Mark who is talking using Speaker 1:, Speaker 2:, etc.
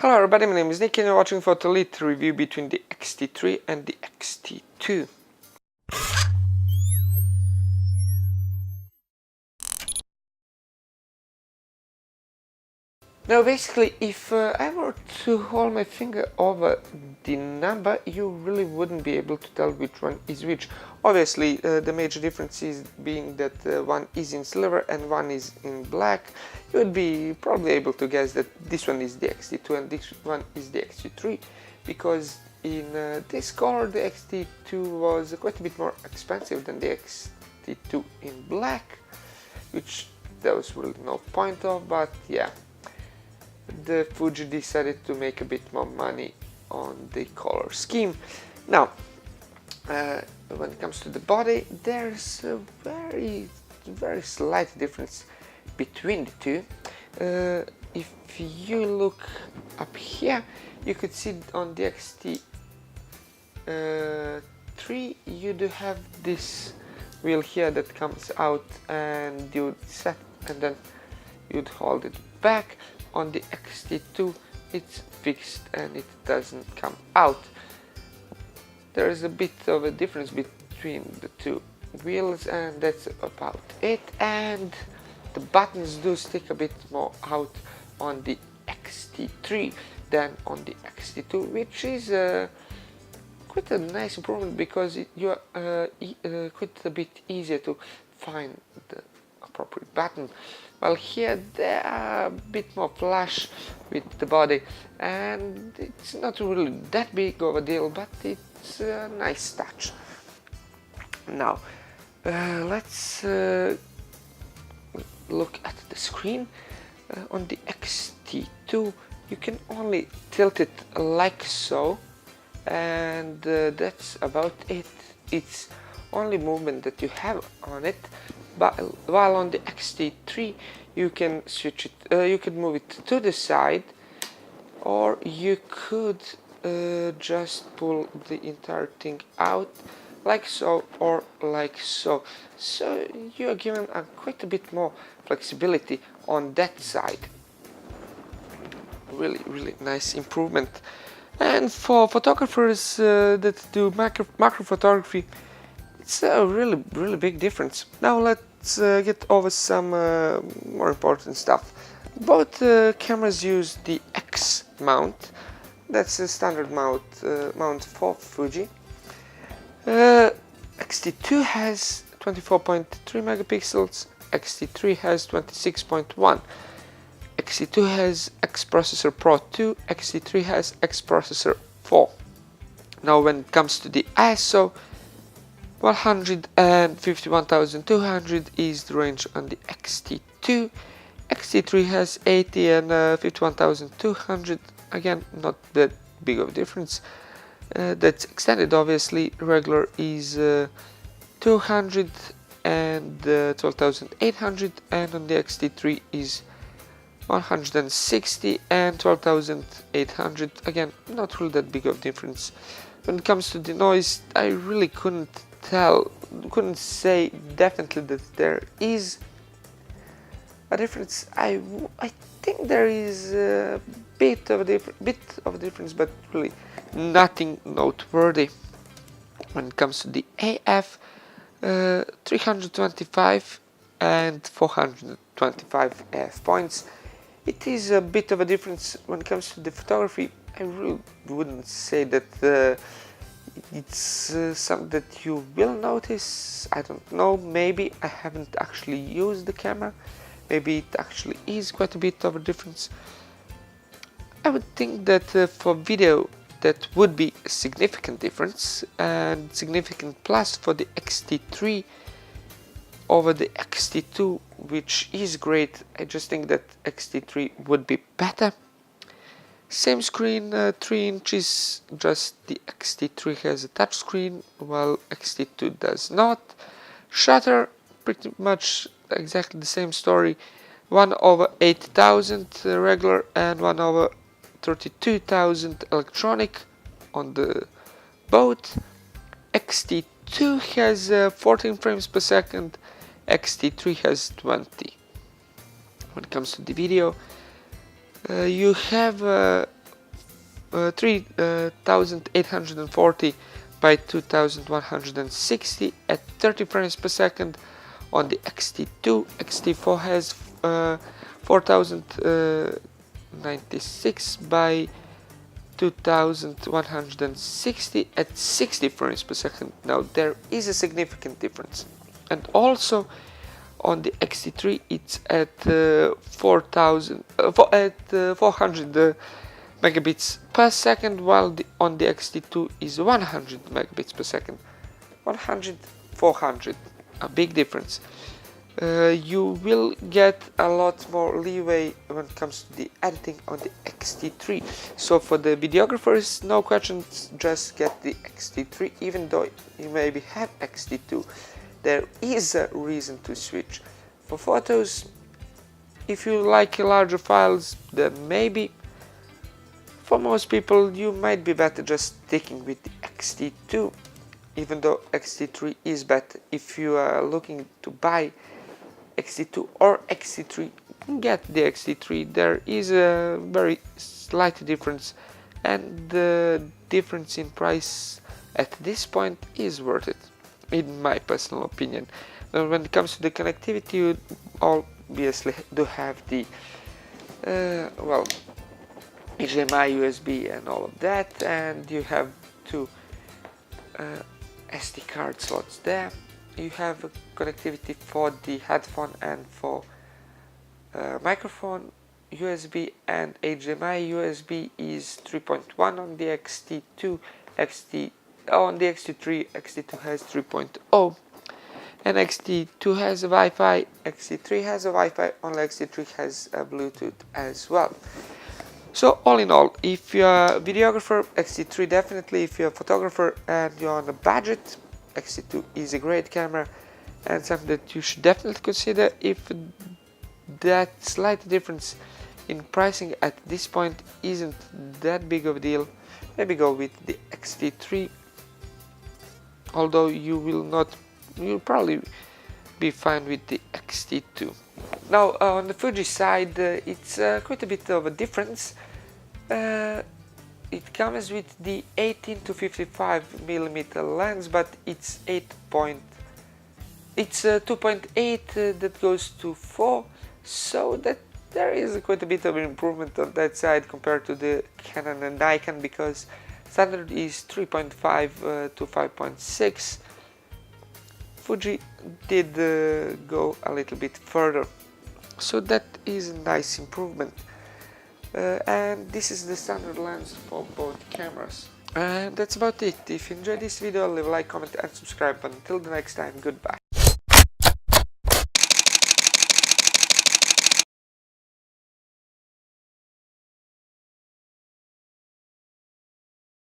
Speaker 1: Hello everybody, my name is Nick and you're watching for the Leet review between the X-T3 and the X-T2. Now basically, if I were to hold my finger over the number, you really wouldn't be able to tell which one is which. Obviously, the major difference is being that one is in silver and one is in black. You would be probably able to guess that this one is the X-T2 and this one is the X-T3, because in this color the X-T2 was quite a bit more expensive than the X-T2 in black, which there was really no point of, but yeah. The Fuji decided to make a bit more money on the color scheme. Now, when it comes to the body, there's a very slight difference between the two. If you look up here, you could see on the X-T3 you do have this wheel here that comes out and you'd set and then you'd hold it back. On the X-T2 it's fixed and it doesn't come out. There is a bit of a difference between the two wheels and that's about it, and the buttons do stick a bit more out on the X-T3 than on the X-T2, which is quite a nice improvement because you're quite a bit easier to find the appropriate button. While here they are a bit more flush with the body and it's not really that big of a deal, but it's a nice touch. Now let's look at the screen. On the X-T2 you can only tilt it like so, and that's about it. It's only movement that you have on it. But while on the X-T3 you can switch it, you could move it to the side, or you could just pull the entire thing out like so or like so. So you are given quite a bit more flexibility on that side. Really nice improvement. And for photographers that do macro photography, it's a really big difference. Now let's get over some more important stuff. Both cameras use the X mount. That's a standard mount for Fuji. X-T2 has 24.3 megapixels, X-T3 has 26.1. X-T2 has X Processor Pro 2, X-T3 has X Processor 4. Now when it comes to the ISO, 151,200 is the range on the X-T2. X-T3 has 80 and 51,200. Again, not that big of a difference. That's extended, obviously. Regular is 200 and 12,800, and on the X-T3 is 160 and 12,800. Again, not really that big of a difference. When it comes to the noise, I really couldn't say definitely that there is a difference. I think there is a bit of a difference, but really nothing noteworthy. When it comes to the AF, 325 and 425 AF points, it is a bit of a difference. When it comes to the photography, I really wouldn't say that it's something that you will notice. I don't know, maybe I haven't actually used the camera, maybe it actually is quite a bit of a difference. I would think that for video that would be a significant difference, and significant plus for the X-T3 over the X-T2, which is great. I just think that X-T3 would be better. Same screen, 3 inches, just the X-T3 has a touch screen while X-T2 does not. Shutter, pretty much exactly the same story, 1/8000 regular and 1/32,000 electronic on the both. X-T2 has 14 frames per second, X-T3 has 20. When it comes to the video, you have 3840 by 2160 at 30 frames per second. On the X-T2, X-T4 has 4096 by 2160 at 60 frames per second. Now there is a significant difference. And also on the X-T3 it's at 400 megabits per second, while on the X-T2 is 100 megabits per second. 100, 400, a big difference. You will get a lot more leeway when it comes to the editing on the X-T3. So for the videographers, no questions, just get the X-T3. Even though you maybe have X-T2, there is a reason to switch. For photos, if you like larger files, then maybe. For most people, you might be better just sticking with the X-T2, even though X-T3 is better. If you are looking to buy X-T2 or X-T3, get the X-T3. There is a very slight difference, and the difference in price at this point is worth it, in my personal opinion. And when it comes to the connectivity, you obviously do have the well, HDMI, USB and all of that, and you have two SD card slots there. You have a connectivity for the headphone and for microphone. USB and HDMI. USB is 3.1 on the X-T2, on the X-T3, X-T2 has 3.0, and X-T2 has a Wi-Fi, X-T3 has a Wi-Fi, only X-T3 has a Bluetooth as well. So all in all, if you're a videographer, X-T3 definitely. If you're a photographer and you're on a budget, X-T2 is a great camera and something that you should definitely consider. If that slight difference in pricing at this point isn't that big of a deal, maybe go with the X-T3, although you'll probably be fine with the X-T2. Now on the Fuji side, it's quite a bit of a difference. It comes with the 18 to 55mm lens, but it's 2.8 that goes to 4, so that there is quite a bit of an improvement on that side compared to the Canon and Nikon, because standard is 3.5 to 5.6. Fuji did go a little bit further, so that is a nice improvement. And this is the standard lens for both cameras. And that's about it. If you enjoyed this video, leave a like, comment and subscribe. Until the next time, goodbye.